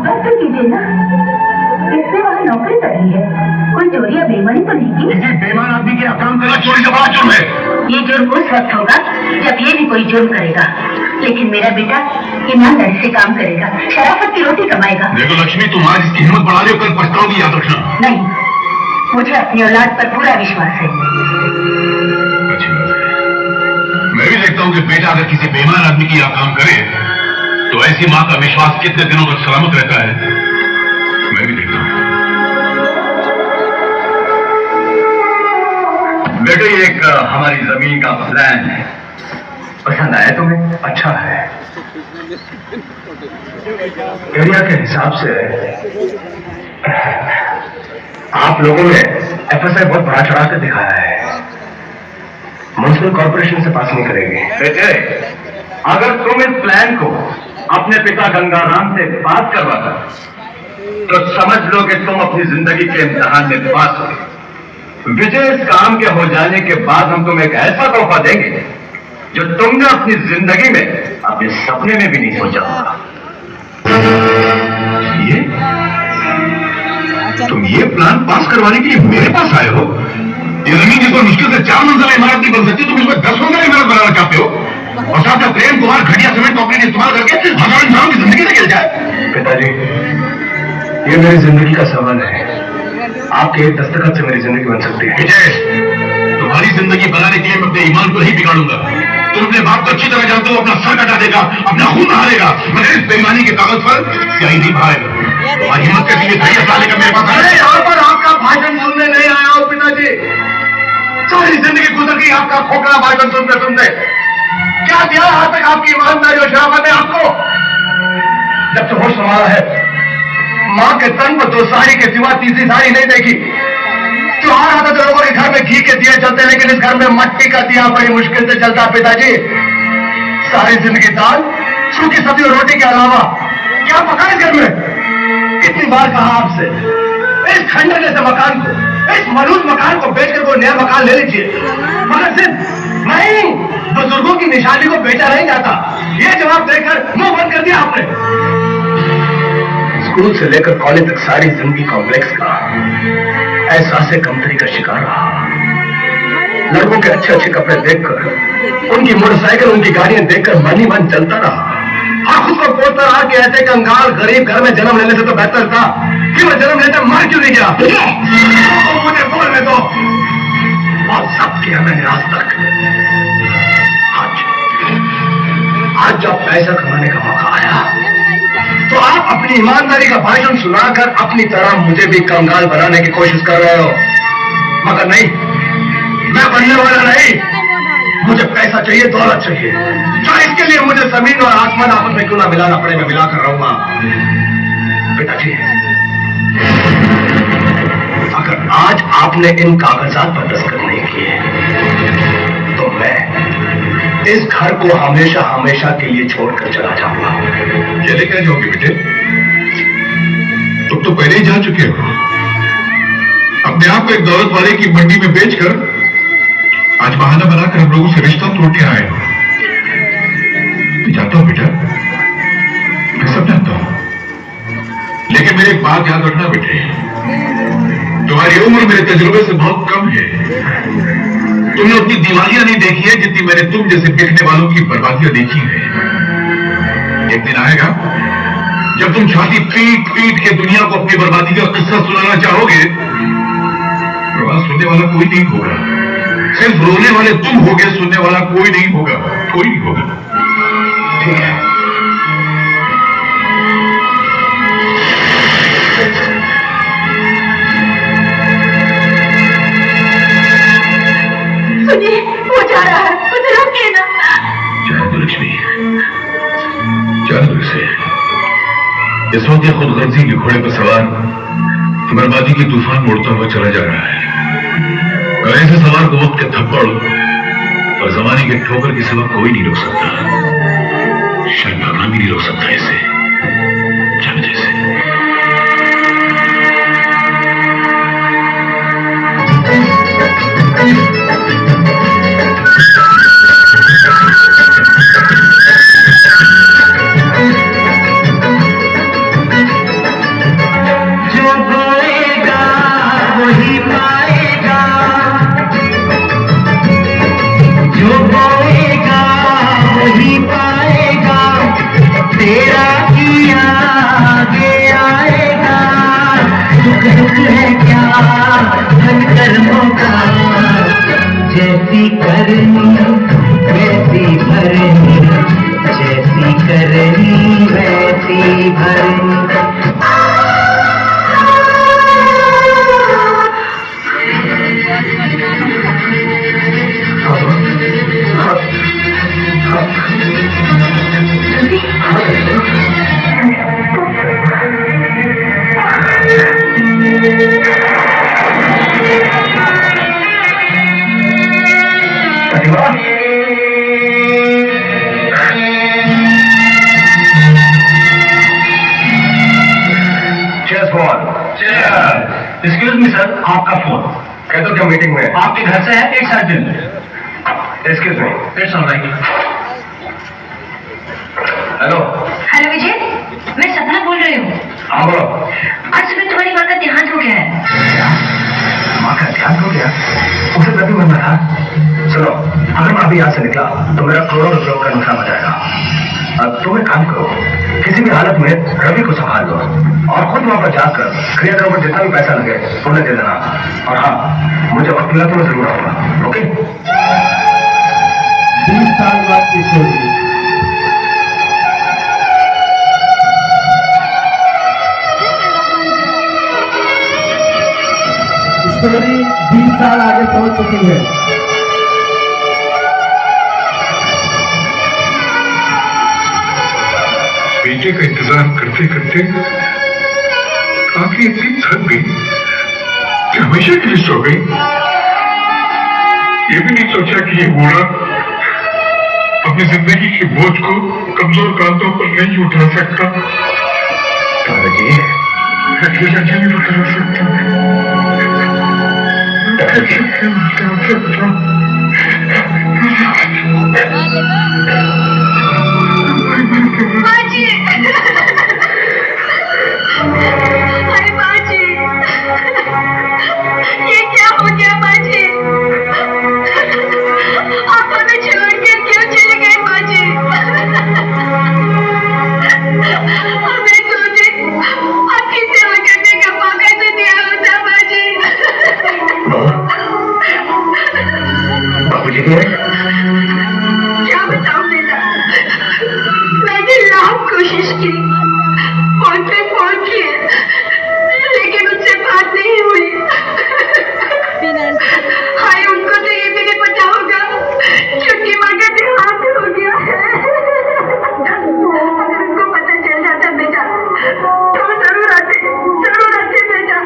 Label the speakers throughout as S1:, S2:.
S1: बात तो कीजिए ना, इसने वहाँ नौकरी करी है, कोई चोरी या बेईमानी तो नहीं की?
S2: किसी बेईमान आदमी के काम करना चोरी से बड़ा जुर्म है।
S1: ये जुर्म उस वक्त होगा जब ये भी कोई जुर्म करेगा, लेकिन मेरा बेटा ईमानदारी से काम करेगा, शराफत की रोटी कमाएगा।
S2: देखो लक्ष्मी, तुम आज इसकी हिम्मत बढ़ा रही हो, कल पछताओगी, याद रखना।
S1: नहीं, मुझे अपनी औलाद पर पूरा विश्वास है।
S2: अच्छी बात है। मैं भी देखता हूँ कि बेटा अगर किसी बेईमान आदमी की यहाँ काम करे तो ऐसी माँ का विश्वास कितने दिनों तक सलामत रहता है। मैं भी देखता हूँ। बेटे, ये एक हमारी जमीन का प्लान है, पसंद आया तुम्हें? अच्छा है। एरिया के हिसाब से आप लोगों ने एफएसआई बहुत बड़ा चढ़ा कर दिखाया है, म्युनिसिपल कॉर्पोरेशन से पास नहीं करेगी। बेटे, अगर तुम इस प्लान को अपने पिता गंगाराम से पास करवाता तो समझ लो कि तुम अपनी जिंदगी के इम्तिहान में पास हो। विजय, इस काम के हो जाने के बाद हम तुम्हें एक ऐसा तोहफा देंगे जो तुमने अपनी जिंदगी में अपने सपने में भी नहीं सोचा होगा। ये तुम ये प्लान पास करवाने के लिए मेरे पास आए हो? ये जमीन जिस पर मुश्किल से 4 मंजिला इमारत नहीं बन सकती, तुम इसमें 10 मंजिला इमारत बनाना चाहते हो, और साथ में प्रेम कुमार घटिया सीमेंट कंपनी इस्तेमाल करके हजारों इंसानों की जिंदगी से गिर जाए। पिताजी, ये मेरी जिंदगी का सवाल है, आपके एक दस्तखत से मेरी जिंदगी बन सकती है। विजय, तुम्हारी जिंदगी बनाने के लिए मैं अपने ईमान को नहीं बिगाड़ूंगा। तुम अपने बाप को अच्छी तरह जानते हो, अपना सर कटा देगा, अपना खून बहाएगा, मगर इस बेईमानी के कागज पर स्याही नहीं बहाएगा। तुम्हारी हिम्मत कैसी है खड़ी डालने का मेरे पास? अरे यहाँ पर आपका भाषण सुनने नहीं आया हूँ पिताजी, सारी जिंदगी गुजर गई आपका खोखला भाषण सुनते सुनते। क्या दिया आज तक आपकी ईमानदारी और शराफत ने आपको? जब से होश संभाला है, माँ के तन पर 2 साड़ी के सिवा तीसरी साड़ी नहीं देखी। त्योहार आता तो लोगों के घर में घी के दिए चलते, लेकिन इस घर में मट्टी का दिया बड़ी मुश्किल से चलता। पिताजी, सारी जिंदगी दाल, सूखी सब्जी और रोटी के अलावा क्या पका इस घर में? कितनी बार कहा आपसे, इस खंडर जैसे मकान को, इस मरूद मकान को बेचकर कोई नया मकान ले लीजिए, मगर सिर्फ नहीं, बुजुर्गों की निशानी को बेचा नहीं जाता। ये जवाब देकर मुंह बंद कर दिया आपने। स्कूल से लेकर कॉलेज तक सारी जिंदगी कॉम्प्लेक्स का, एहसास कमतरी का शिकार रहा। लड़कों के अच्छे अच्छे कपड़े देखकर, उनकी मोटरसाइकिल, उनकी गाड़ियां देखकर मन ही मन चलता रहा। हाँ, खुद को बोलता रहा कि ऐसे कंगाल गरीब घर में जन्म लेने से तो बेहतर था कि मैं जन्म लेकर मर क्यों नहीं गया। तो मुझे बोलने दो। और सब किया मैंने आज तक। आज जब पैसा कमाने का मौका आया तो आप अपनी ईमानदारी का भाषण सुनाकर अपनी तरह मुझे भी कंगाल बनाने की कोशिश कर रहे हो, मगर नहीं, मैं बनने वाला नहीं। मुझे पैसा चाहिए, दौलत चाहिए, जो इसके लिए मुझे जमीन और आसमान आपस में क्यों ना मिलाना पड़े, मैं मिलाकर रहूंगा। पिताजी, अगर आज आपने इन कागजात पर दस्तखत नहीं किए तो मैं इस घर को हमेशा हमेशा के लिए छोड़कर चला जाऊंगा। ये लेकर जाओगे बेटे? तुम तो पहले ही जा चुके हो। अपने आप को एक दौलत वाले की मंडी में बेचकर आज बहाना बनाकर हम लोगों से रिश्ता तोड़ के आए हो। मैं जानता हूं बेटा, मैं सब जानता हूं, लेकिन मेरी एक बात याद रखना बेटे, तुम्हारी उम्र मेरे तजुर्बे से बहुत कम है। तुमने उतनी दीवालियां नहीं देखी है जितनी मैंने तुम जैसे देखने वालों की बर्बादियां देखी है। एक दिन आएगा जब तुम छाती पीट पीट के दुनिया को अपनी बर्बादी का किस्सा सुनाना चाहोगे, प्रवास सुनने वाला कोई नहीं होगा। सिर्फ रोने वाले तुम होगे, सुनने वाला कोई नहीं होगा, कोई नहीं होगा। ठीक है,
S1: सुनिए, वो जा रहा है, उसे रोकिए ना।
S2: जाने दो लक्ष्मी, जाने दो इसे। इस वक्त यह खुदगर्जी के घोड़े पर सवार बर्बादी की तूफान मोड़ता हुआ चला जा रहा है। और ऐसे सवार को वक्त के थप्पड़ और जमाने के ठोकर के सिवा कोई नहीं रोक सकता। शायद भगवान भी नहीं रोक सकता इसे। जाने दो इसे।
S3: भरनी वैसी भरनी, जैसी करनी वैसी भरनी।
S2: एक्सक्यूज मी सर, आपका फोन। कह दो क्या मीटिंग में आपके घर से है, एक second. Excuse me, it's alright. Hello
S1: hello Vijay, मैं सपना बोल रही हूँ।
S2: हाँ बोलो।
S1: आज सुबह तुम्हारी माँ का देहांत हो गया है।
S2: माँ का देहांत हो गया? उसे तभी मरना था। सुनो, अगर मैं अभी यहाँ से निकला तो मेरा करोड़ों रुपयों का नुकसान हो जाएगा। अब तुम एक काम करो, किसी भी हालत में रवि को संभाल लो और खुद वहां पर जाकर क्रिया के ऊपर जितना भी पैसा लगे उन्हें दे देना। और हाँ, मुझे वक्त मिला तो मैं जरूर आऊंगा। ओके?
S4: 20 साल बाद की स्टोरी। स्टोरी 20 साल आगे पहुंच चुकी है।
S2: बेटे का इंतजार करते करते काफी इतनी थक गई कि हमेशा के लिए सो गई। ये भी नहीं सोचा कि ये बूढ़ा अपनी जिंदगी के बोझ को कमजोर कांधों पर नहीं उठा सकता। दादाजी, अकेला नहीं उठा सकता।
S1: बाजी, अरे बाजी, ये क्या हो गया बाजी? आप हमें छोड़ के क्यों चले गए बाजी? हमें सोचे आपकी सेवा करने का मौका तो दिया होता बाजी।
S2: बाबूजी
S1: क्या बताऊं बेटा, मैंने लाख कोशिश की, फोन पे फोन किए, लेकिन उससे बात नहीं हुई। हाय, उनको तो ये भी नहीं पता होगा क्योंकि माँ का देहांत हो गया है। अगर उनको पता चल जाता बेटा तो जरूर आते बेटा।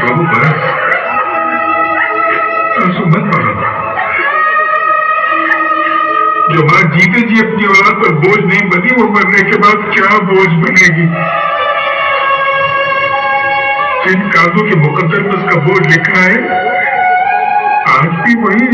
S2: बाबू मत पढ़ो। जो माँ जीते जी अपनी औलाद पर बोझ नहीं बनी, वो मरने के बाद क्या बोझ बनेगी? जिन कागजों के मुकद्दर में उसका बोझ लिखा है, आज भी वही